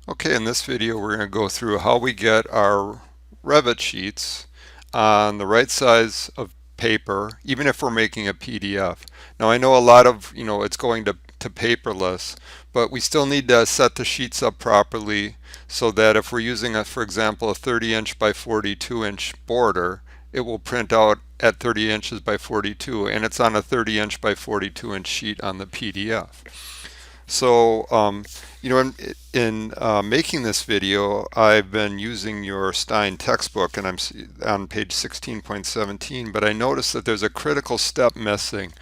Okay, in this video we're going to go through how we get our Revit sheets on the right size of paper, even if we're making a PDF. Now I know a lot of, it's going to paperless, but we still need to set the sheets up properly so that if we're using, for example, a 30-inch by 42-inch border, it will print out at 30 inches by 42, and it's on a 30-inch by 42-inch sheet on the PDF. So, in making this video, I've been using your Stein textbook, and I'm on page 16.17, but I noticed that there's a critical step missing.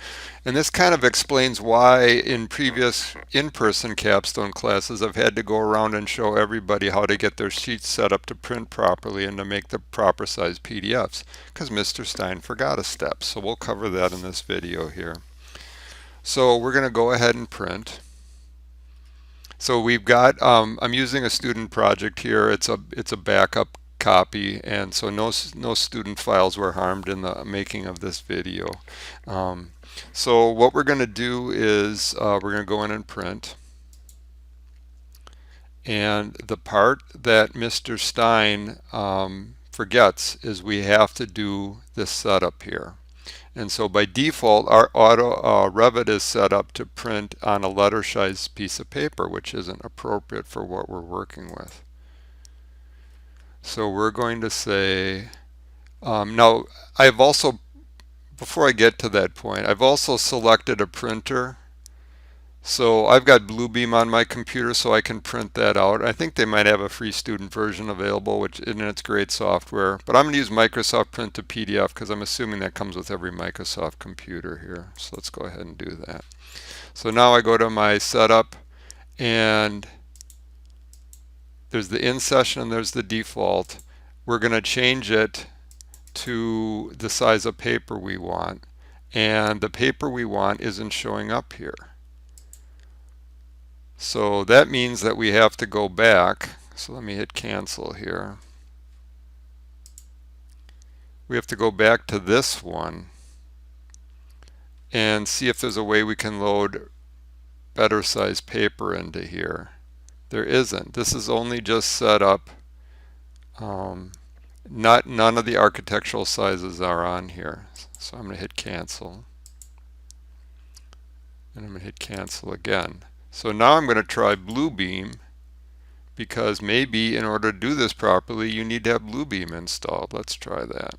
And this kind of explains why in previous in-person capstone classes, I've had to go around and show everybody how to get their sheets set up to print properly and to make the proper size PDFs, because Mr. Stein forgot a step. So we'll cover that in this video here. So we're going to go ahead and print. So we've got, I'm using a student project here. It's a backup copy, and so no student files were harmed in the making of this video. So what we're going to do is we're going to go in and print. And the part that Mr. Stein forgets is we have to do this setup here. And so by default, our Revit is set up to print on a letter size piece of paper, which isn't appropriate for what we're working with. So we're going to say, now I've also, before I get to that point, I've also selected a printer. So I've got Bluebeam on my computer, so I can print that out. I think they might have a free student version available, which and it's great software. But I'm going to use Microsoft Print to PDF because I'm assuming that comes with every Microsoft computer here. So let's go ahead and do that. So now I go to my setup, and there's the in session and there's the default. We're going to change it to the size of paper we want, and the paper we want isn't showing up here. So that means that we have to go back. So let me hit cancel here. We have to go back to this one and see if there's a way we can load better size paper into here. There isn't. This is only just set up. None of the architectural sizes are on here. So I'm going to hit cancel. And I'm going to hit cancel again. So now I'm going to try Bluebeam, because maybe in order to do this properly you need to have Bluebeam installed. Let's try that.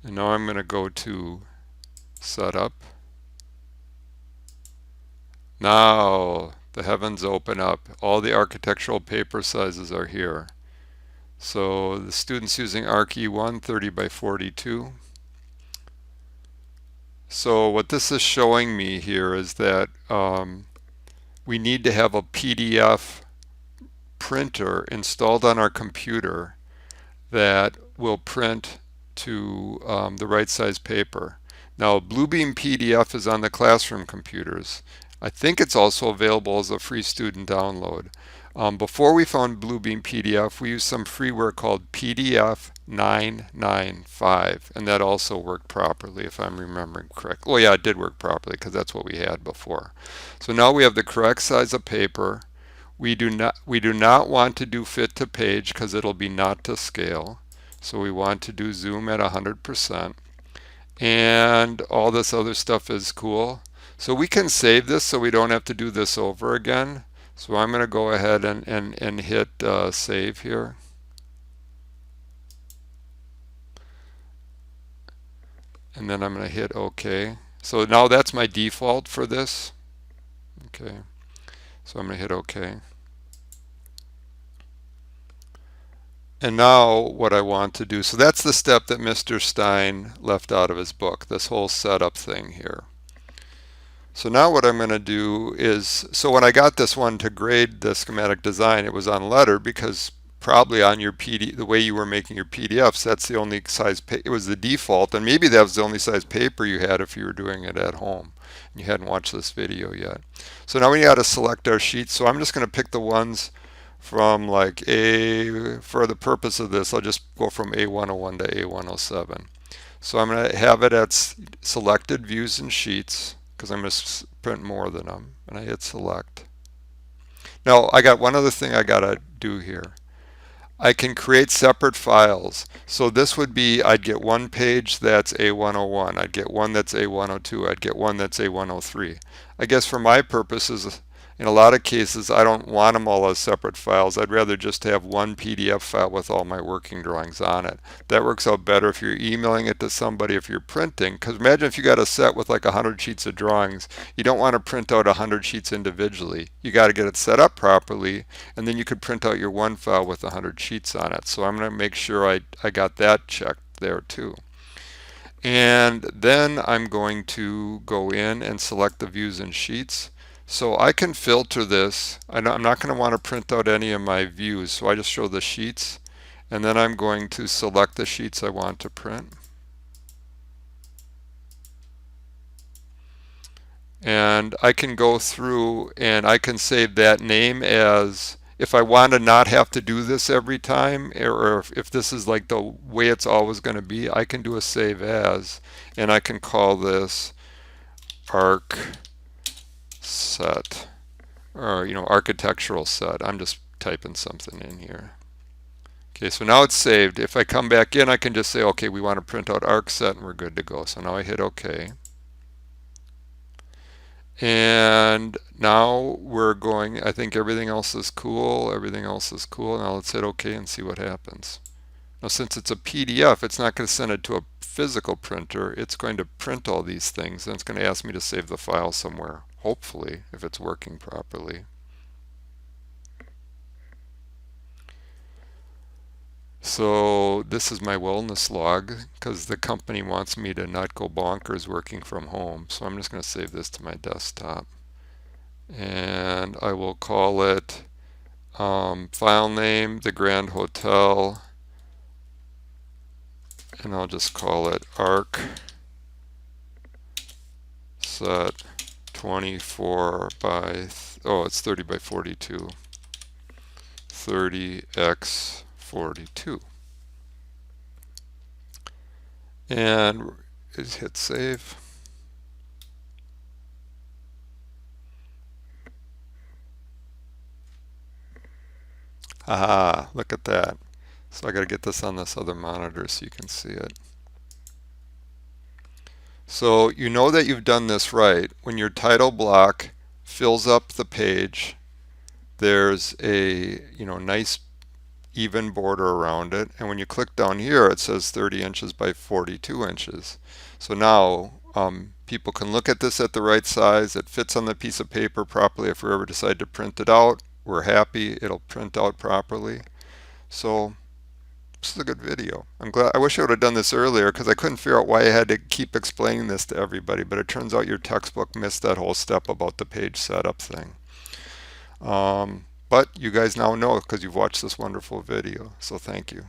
And now I'm going to go to Setup. Now the heavens open up. All the architectural paper sizes are here. So the student's using Arc E1 30 by 42. So what this is showing me here is that we need to have a PDF printer installed on our computer that will print to the right size paper. Now Bluebeam PDF is on the classroom computers. I think it's also available as a free student download. Before we found Bluebeam PDF, we used some freeware called PDF 995, and that also worked properly if I'm remembering correctly. Oh yeah, it did work properly because that's what we had before. So now we have the correct size of paper. We do not want to do fit to page because it'll be not to scale. So we want to do zoom at 100%. And all this other stuff is cool. So we can save this so we don't have to do this over again. So I'm going to go ahead and hit save here. And then I'm going to hit OK. So now that's my default for this. Okay. So I'm going to hit OK. And now what I want to do, so that's the step that Mr. Stein left out of his book, this whole setup thing here. So now what I'm going to do is, so when I got this one to grade the schematic design, it was on letter because probably on your the way you were making your PDFs, that's the only size, it was the default, and maybe that was the only size paper you had if you were doing it at home and you hadn't watched this video yet. So now we got to select our sheets. So I'm just going to pick the ones from like for the purpose of this, I'll just go from A101 to A107. So I'm going to have it at selected views and sheets. because I'm going to print more than them. And I hit select. Now I got one other thing I got to do here. I can create separate files. So this would be, I'd get one page that's A101, I'd get one that's A102, I'd get one that's A103. I guess for my purposes, in a lot of cases, I don't want them all as separate files. I'd rather just have one PDF file with all my working drawings on it. That works out better if you're emailing it to somebody, if you're printing. Because imagine if you got a set with like 100 sheets of drawings. You don't want to print out 100 sheets individually. You got to get it set up properly, and then you could print out your one file with 100 sheets on it. So I'm going to make sure I got that checked there too. And then I'm going to go in and select the views and sheets. So I can filter this. I'm not going to want to print out any of my views, so I just show the sheets, and then I'm going to select the sheets I want to print. And I can go through and I can save that name as, if I want to not have to do this every time, or if this is like the way it's always going to be, I can do a save as, and I can call this arc set, or architectural set. I'm just typing something in here. Okay, so now it's saved. If I come back in, I can just say, okay, we want to print out arc set, and we're good to go. So now I hit OK. And now we're going, I think everything else is cool. Everything else is cool. Now let's hit OK and see what happens. Now since it's a PDF, it's not going to send it to a physical printer. It's going to print all these things, and it's going to ask me to save the file somewhere, hopefully, if it's working properly. So this is my wellness log, because the company wants me to not go bonkers working from home. So I'm just going to save this to my desktop. And I will call it file name, the Grand Hotel, and I'll just call it arc set 24 by, it's 30 by 42, 30x 42. And hit save. Aha, look at that. So I got to get this on this other monitor so you can see it. So you know that you've done this right when your title block fills up the page. There's a nice even border around it, and when you click down here it says 30 inches by 42 inches. So now people can look at this at the right size. It fits on the piece of paper properly. If we ever decide to print it out, we're happy it'll print out properly. So this is a good video. I wish I would have done this earlier, because I couldn't figure out why I had to keep explaining this to everybody, but it turns out your textbook missed that whole step about the page setup thing. But you guys now know because you've watched this wonderful video, so thank you.